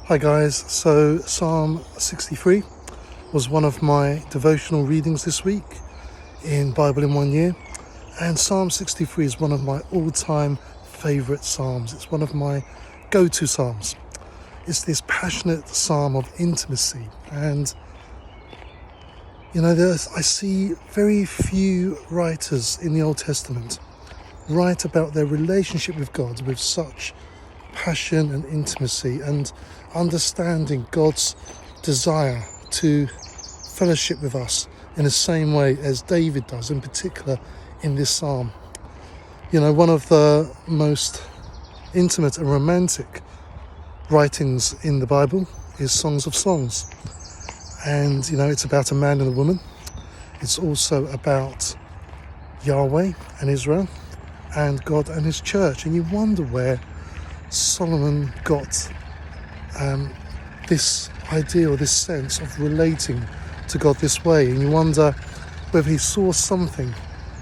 Hi guys, so Psalm 63 was one of my devotional readings this week in Bible in 1 Year, and Psalm 63 is one of my all-time favourite psalms. It's one of my go-to psalms. It's this passionate psalm of intimacy, and I see very few writers in the Old Testament write about their relationship with God with such passion and intimacy and understanding God's desire to fellowship with us in the same way as David does, in particular in this psalm. One of the most intimate and romantic writings in the Bible is Songs of Songs. And, it's about a man and a woman. It's also about Yahweh and Israel and God and his church. And you wonder where Solomon got this idea or this sense of relating to God this way. And you wonder whether he saw something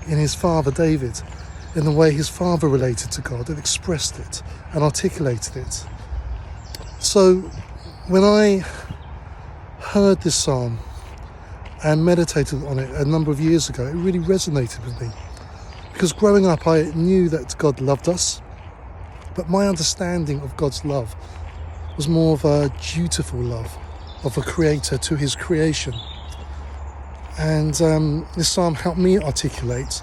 in his father David, in the way his father related to God and expressed it and articulated it. So when I heard this psalm and meditated on it a number of years ago, it really resonated with me. Because growing up, I knew that God loved us, but my understanding of God's love was more of a dutiful love of a creator to his creation. And this psalm helped me articulate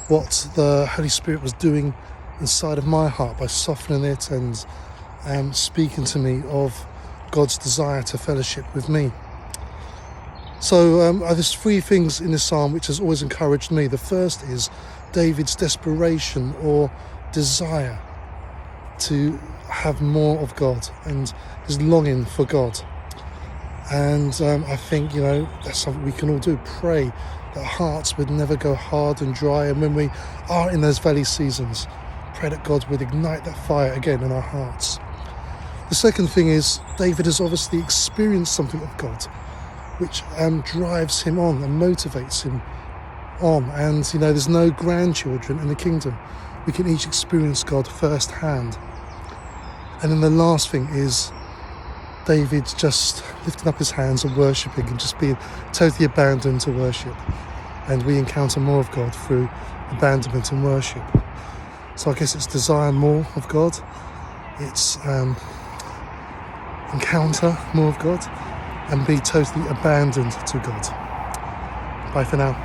what the Holy Spirit was doing inside of my heart by softening it and speaking to me of God's desire to fellowship with me. So there's three things in this psalm which has always encouraged me. The first is David's desperation or desire to have more of God and his longing for God. And I think, that's something we can all do. Pray that our hearts would never go hard and dry. And when we are in those valley seasons, pray that God would ignite that fire again in our hearts. The second thing is David has obviously experienced something of God, which drives him on and motivates him on. And, there's no grandchildren in the kingdom. We can each experience God firsthand. And then the last thing is David just lifting up his hands and worshipping and just being totally abandoned to worship. And we encounter more of God through abandonment and worship. So I guess it's desire more of God. It's encounter more of God and be totally abandoned to God. Bye for now.